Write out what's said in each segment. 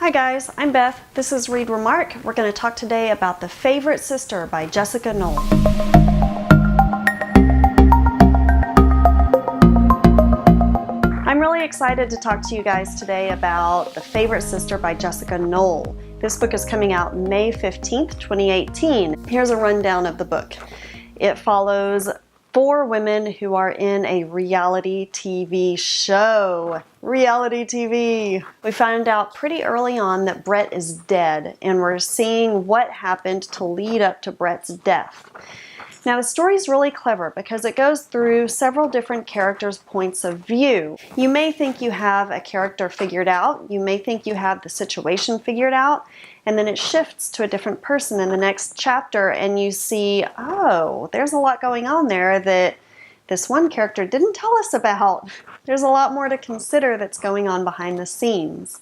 Hi guys, I'm Beth. This is Read Remark. We're going to talk today about The Favorite Sister by Jessica Knoll. I'm really excited to talk to you guys today about The Favorite Sister by Jessica Knoll. This book is coming out May 15th, 2018. Here's a rundown of the book. It follows 4 women who are in a reality TV show. Reality TV! We found out pretty early on that Brett is dead, and we're seeing what happened to lead up to Brett's death. Now the story is really clever because it goes through several different characters' points of view. You may think you have a character figured out, you may think you have the situation figured out, and then it shifts to a different person in the next chapter and you see, oh, there's a lot going on there that this one character didn't tell us about. There's a lot more to consider that's going on behind the scenes.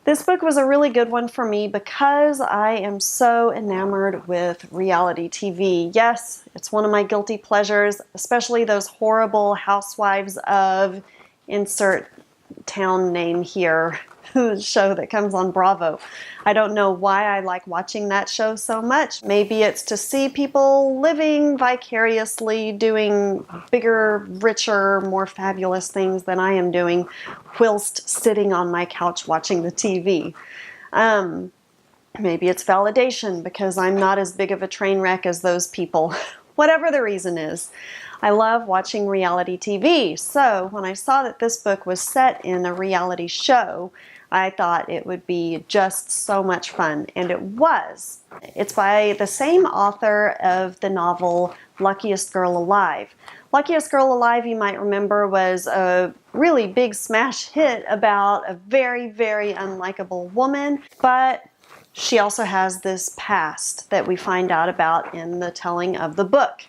This book was a really good one for me because I am so enamored with reality TV. Yes, it's one of my guilty pleasures, especially those horrible housewives of insert town name here show that comes on Bravo. I don't know why I like watching that show so much. Maybe it's to see people living vicariously, doing bigger, richer, more fabulous things than I am doing whilst sitting on my couch watching the TV. Maybe it's validation because I'm not as big of a train wreck as those people. Whatever the reason is, I love watching reality TV. So when I saw that this book was set in a reality show, I thought it would be just so much fun, and it was. It's by the same author of the novel Luckiest Girl Alive. Luckiest Girl Alive, you might remember, was a really big smash hit about a very, very unlikable woman, but she also has this past that we find out about in the telling of the book.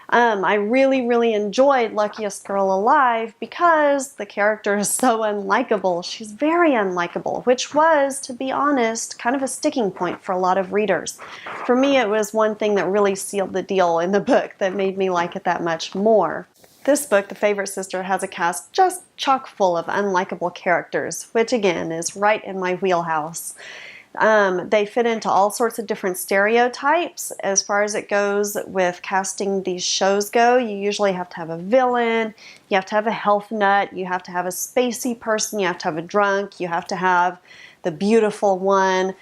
I really enjoyed Luckiest Girl Alive because the character is so unlikable. She's very unlikable, which was, to be honest, kind of a sticking point for a lot of readers. For me, it was one thing that really sealed the deal in the book that made me like it that much more. This book, The Favorite Sister, has a cast just chock full of unlikable characters, which again is right in my wheelhouse. They fit into all sorts of different stereotypes as far as it goes with casting these shows go. You usually have to have a villain, you have to have a health nut, you have to have a spacey person, you have to have a drunk, you have to have the beautiful one.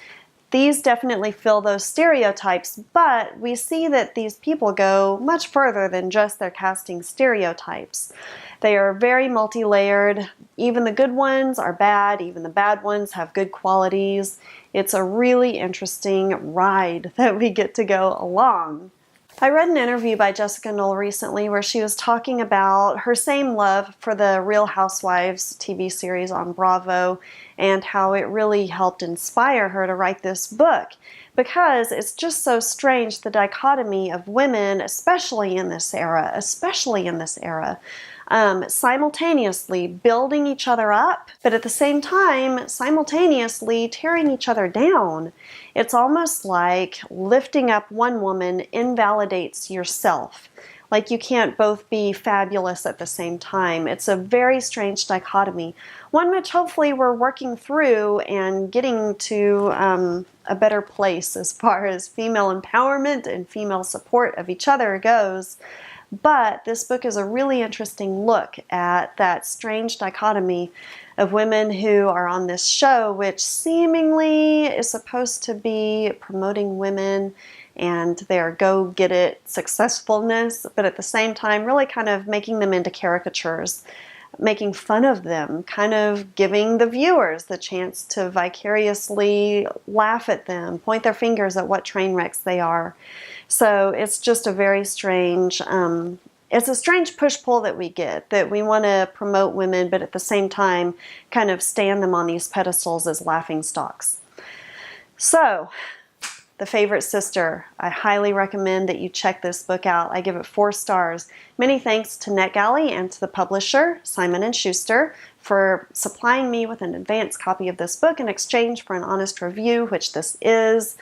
These definitely fill those stereotypes, but we see that these people go much further than just their casting stereotypes. They are very multi-layered. Even the good ones are bad, even the bad ones have good qualities. It's a really interesting ride that we get to go along. I read an interview by Jessica Knoll recently where she was talking about her same love for the Real Housewives TV series on Bravo and how it really helped inspire her to write this book, because it's just so strange, the dichotomy of women, especially in this era, simultaneously building each other up, but at the same time, simultaneously tearing each other down. It's almost like lifting up one woman invalidates yourself. Like you can't both be fabulous at the same time. It's a very strange dichotomy, one which hopefully we're working through and getting to a better place as far as female empowerment and female support of each other goes. But this book is a really interesting look at that strange dichotomy of women who are on this show, which seemingly is supposed to be promoting women and their go-get-it successfulness, but at the same time really kind of making them into caricatures, making fun of them, kind of giving the viewers the chance to vicariously laugh at them, point their fingers at what train wrecks they are. So it's just a very strange, it's a strange push-pull that we get, that we want to promote women, but at the same time kind of stand them on these pedestals as laughing stocks. So, The Favorite Sister. I highly recommend that you check this book out. I give it 4 stars. Many thanks to NetGalley and to the publisher, Simon & Schuster, for supplying me with an advance copy of this book in exchange for an honest review, which this is.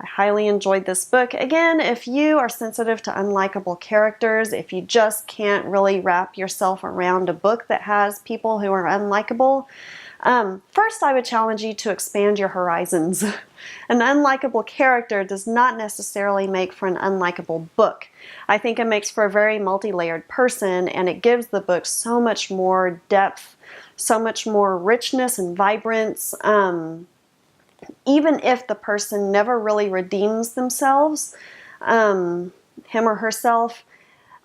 I highly enjoyed this book. Again, if you are sensitive to unlikable characters, if you just can't really wrap yourself around a book that has people who are unlikable, First, I would challenge you to expand your horizons. An unlikable character does not necessarily make for an unlikable book. I think it makes for a very multi-layered person, and it gives the book so much more depth, so much more richness and vibrance. Even if the person never really redeems themselves, him or herself,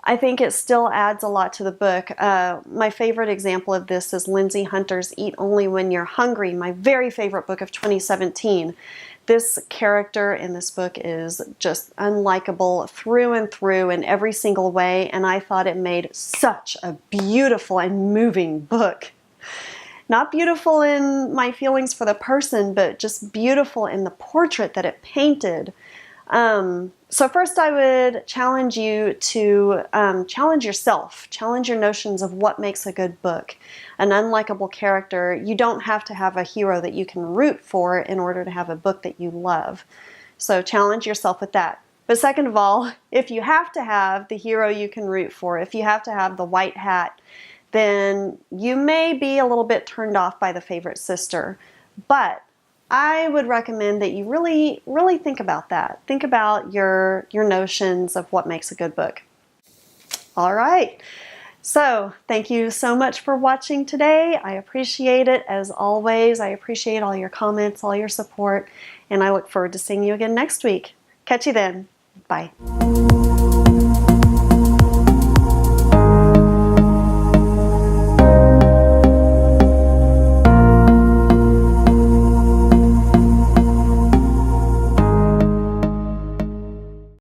I think it still adds a lot to the book. My favorite example of this is Lindsay Hunter's Eat Only When You're Hungry, my very favorite book of 2017. This character in this book is just unlikable through and through in every single way, and I thought it made such a beautiful and moving book. Not beautiful in my feelings for the person, but just beautiful in the portrait that it painted. So first I would challenge you to challenge yourself, challenge your notions of what makes a good book. An unlikable character, you don't have to have a hero that you can root for in order to have a book that you love. So challenge yourself with that. But second of all, if you have to have the hero you can root for, if you have to have the white hat, then you may be a little bit turned off by the favorite sister. But I would recommend that you really think about that. Think about your notions of what makes a good book. All right. So thank you so much for watching today. I appreciate it as always. I appreciate all your comments, all your support, and I look forward to seeing you again next week. Catch you then. Bye.